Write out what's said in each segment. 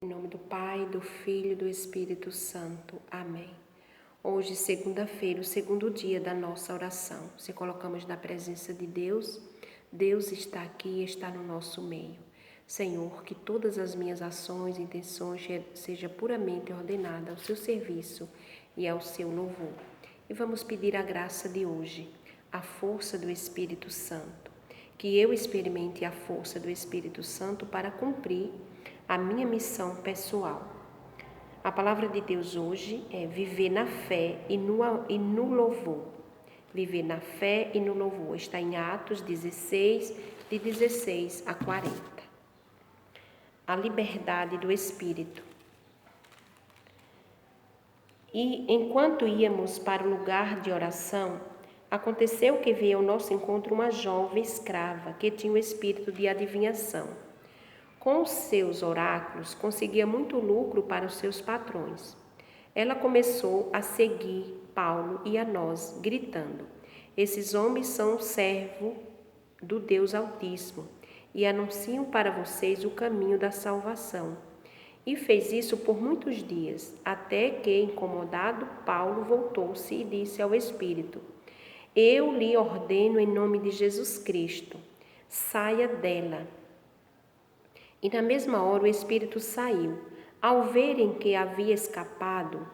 Em nome do Pai, do Filho e do Espírito Santo. Amém. Hoje, segunda-feira, o segundo dia da nossa oração. Se colocamos na presença de Deus, Deus está aqui e está no nosso meio. Senhor, que todas as minhas ações e intenções sejam puramente ordenadas ao seu serviço e ao seu louvor. E vamos pedir a graça de hoje, a força do Espírito Santo. Que eu experimente a força do Espírito Santo para cumprir a minha missão pessoal. A palavra de Deus hoje é viver na fé e no louvor. Viver na fé e no louvor. Está em Atos 16, de 16 a 40. A liberdade do Espírito. E enquanto íamos para o lugar de oração, aconteceu que veio ao nosso encontro uma jovem escrava que tinha o espírito de adivinhação. Com os seus oráculos, conseguia muito lucro para os seus patrões. Ela começou a seguir Paulo e a nós, gritando: "Esses homens são servos do Deus Altíssimo e anunciam para vocês o caminho da salvação." E fez isso por muitos dias, até que, incomodado, Paulo voltou-se e disse ao Espírito: "Eu lhe ordeno em nome de Jesus Cristo, saia dela." E na mesma hora o espírito saiu. Ao verem que havia escapado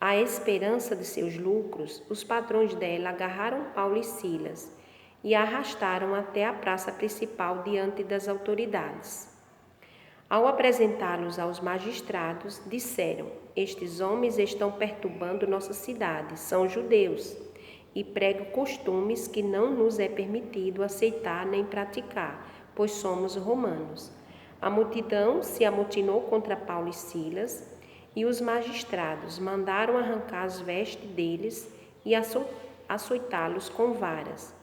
à esperança de seus lucros, os patrões dela agarraram Paulo e Silas e a arrastaram até a praça principal diante das autoridades. Ao apresentá-los aos magistrados, disseram: "Estes homens estão perturbando nossa cidade, são judeus, e pregam costumes que não nos é permitido aceitar nem praticar, pois somos romanos." A multidão se amotinou contra Paulo e Silas, e os magistrados mandaram arrancar as vestes deles e açoitá-los com varas.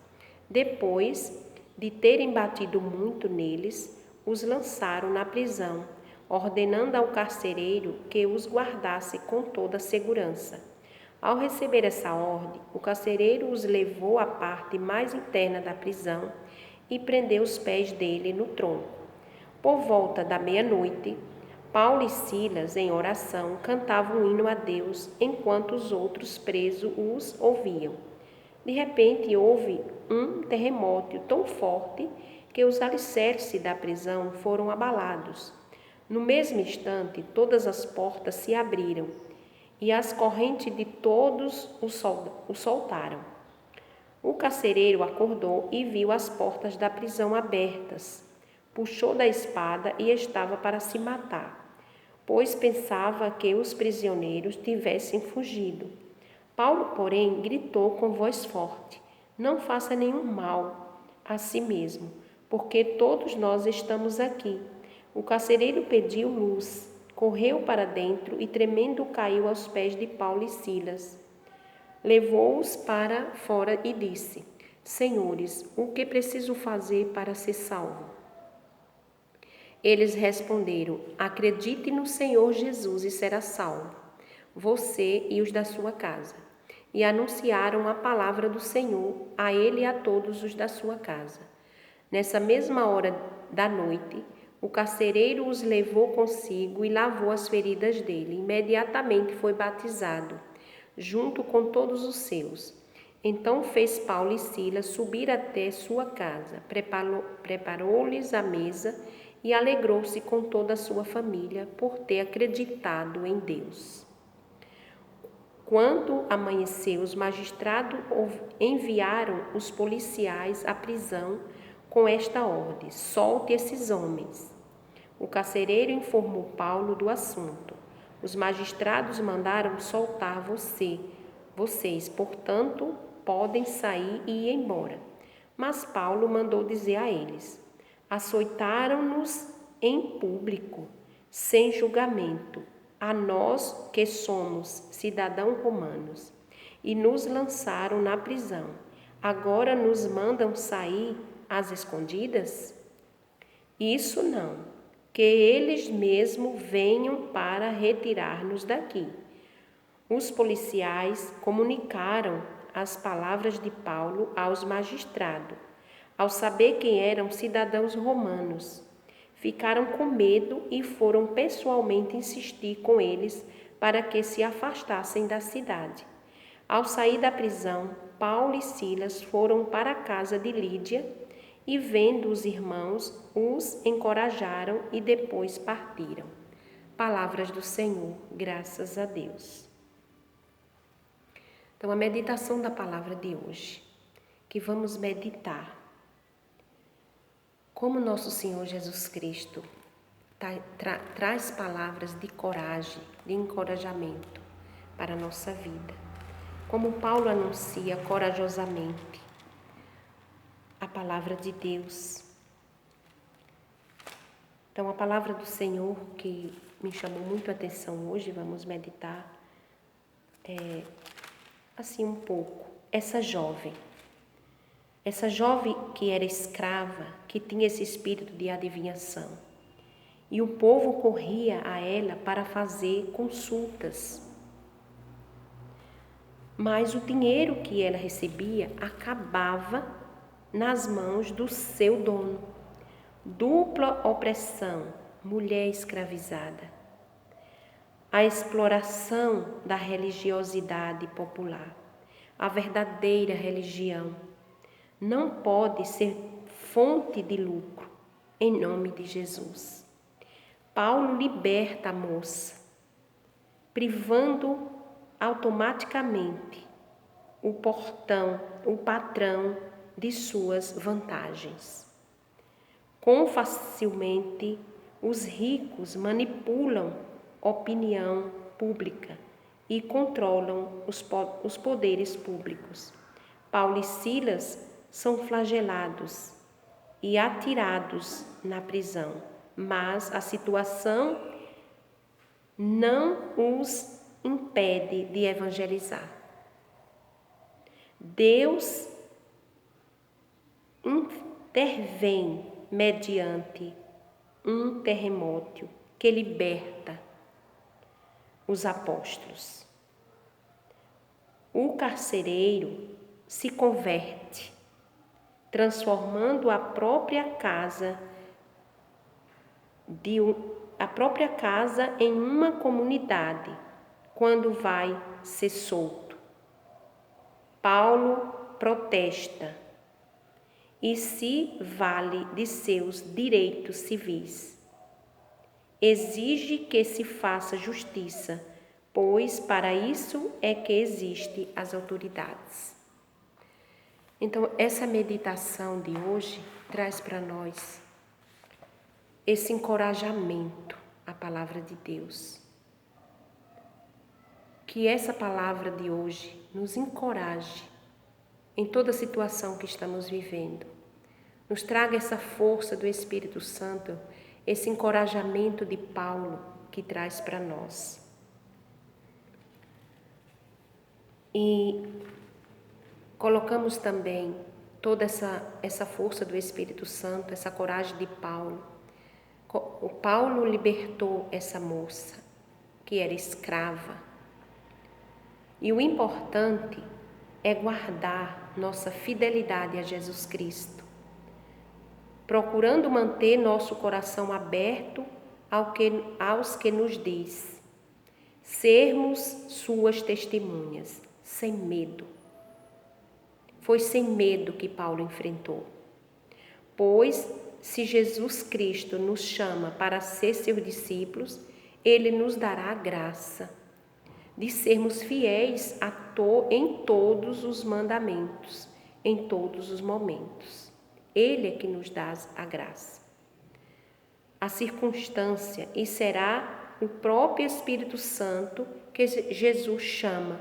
Depois de terem batido muito neles, os lançaram na prisão, ordenando ao carcereiro que os guardasse com toda a segurança. Ao receber essa ordem, o carcereiro os levou à parte mais interna da prisão e prendeu os pés dele no tronco. Por volta da meia-noite, Paulo e Silas, em oração, cantavam um hino a Deus, enquanto os outros presos os ouviam. De repente, houve um terremoto tão forte que os alicerces da prisão foram abalados. No mesmo instante, todas as portas se abriram e as correntes de todos o soltaram. O carcereiro acordou e viu as portas da prisão abertas. Puxou da espada e estava para se matar, pois pensava que os prisioneiros tivessem fugido. Paulo, porém, gritou com voz forte: "Não faça nenhum mal a si mesmo, porque todos nós estamos aqui." O carcereiro pediu luz, correu para dentro e, tremendo, caiu aos pés de Paulo e Silas. Levou-os para fora e disse: "Senhores, o que preciso fazer para ser salvo?" Eles responderam: "Acredite no Senhor Jesus e será salvo, você e os da sua casa." E anunciaram a palavra do Senhor a ele e a todos os da sua casa. Nessa mesma hora da noite, o carcereiro os levou consigo e lavou as feridas dele. Imediatamente foi batizado, junto com todos os seus. Então fez Paulo e Silas subir até sua casa, preparou-lhes a mesa e alegrou-se com toda a sua família por ter acreditado em Deus. Quando amanheceu, os magistrados enviaram os policiais à prisão com esta ordem: "Solte esses homens." O carcereiro informou Paulo do assunto. "Os magistrados mandaram soltar vocês, portanto, podem sair e ir embora." Mas Paulo mandou dizer a eles: "Açoitaram-nos em público, sem julgamento, a nós que somos cidadãos romanos, e nos lançaram na prisão. Agora nos mandam sair às escondidas? Isso não, que eles mesmos venham para retirar-nos daqui." Os policiais comunicaram as palavras de Paulo aos magistrados. Ao saber que eram cidadãos romanos, ficaram com medo e foram pessoalmente insistir com eles para que se afastassem da cidade. Ao sair da prisão, Paulo e Silas foram para a casa de Lídia e, vendo os irmãos, os encorajaram e depois partiram. Palavras do Senhor, graças a Deus. Então, a meditação da palavra de hoje, que vamos meditar como nosso Senhor Jesus Cristo traz palavras de coragem, de encorajamento para a nossa vida. Como Paulo anuncia corajosamente a palavra de Deus. Então, a palavra do Senhor que me chamou muito a atenção hoje, vamos meditar, assim um pouco, essa jovem que era escrava, que tinha esse espírito de adivinhação. E o povo corria a ela para fazer consultas. Mas o dinheiro que ela recebia acabava nas mãos do seu dono. Dupla opressão, mulher escravizada. A exploração da religiosidade popular, a verdadeira religião, não pode ser fonte de lucro, em nome de Jesus. Paulo liberta a moça, privando automaticamente o patrão de suas vantagens. Quão facilmente os ricos manipulam opinião pública e controlam os poderes públicos. Paulo e Silas são flagelados e atirados na prisão, mas a situação não os impede de evangelizar. Deus intervém mediante um terremoto que liberta os apóstolos. O carcereiro se converte, transformando a própria casa em uma comunidade quando vai ser solto. Paulo protesta e se vale de seus direitos civis. Exige que se faça justiça, pois para isso é que existem as autoridades. Então, essa meditação de hoje traz para nós esse encorajamento à palavra de Deus. Que essa palavra de hoje nos encoraje em toda situação que estamos vivendo. Nos traga essa força do Espírito Santo, esse encorajamento de Paulo que traz para nós. E colocamos também toda essa força do Espírito Santo, essa coragem de Paulo. O Paulo libertou essa moça que era escrava. E o importante é guardar nossa fidelidade a Jesus Cristo, procurando manter nosso coração aberto aos que nos diz, sermos suas testemunhas, sem medo. Foi sem medo que Paulo enfrentou. Pois, se Jesus Cristo nos chama para ser seus discípulos, Ele nos dará a graça de sermos fiéis em todos os mandamentos, em todos os momentos. Ele é que nos dá a graça. A circunstância, e será o próprio Espírito Santo que Jesus chama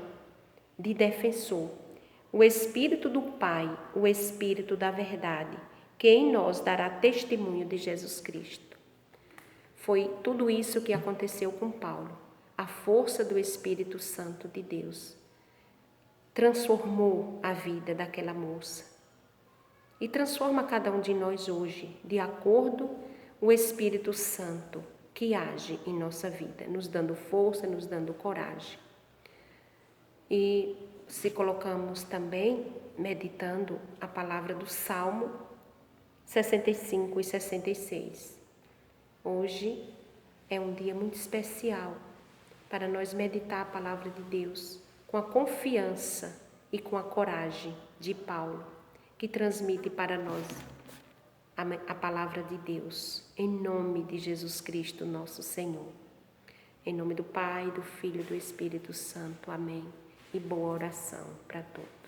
de defensor. O Espírito do Pai, o Espírito da verdade, que em nós dará testemunho de Jesus Cristo. Foi tudo isso que aconteceu com Paulo. A força do Espírito Santo de Deus transformou a vida daquela moça e transforma cada um de nós hoje, de acordo com o Espírito Santo que age em nossa vida, nos dando força, nos dando coragem. E se colocamos também meditando a palavra do Salmo 65 e 66. Hoje é um dia muito especial para nós meditar a palavra de Deus com a confiança e com a coragem de Paulo, que transmite para nós a palavra de Deus, em nome de Jesus Cristo, nosso Senhor. Em nome do Pai, do Filho e do Espírito Santo. Amém. E boa oração para todos.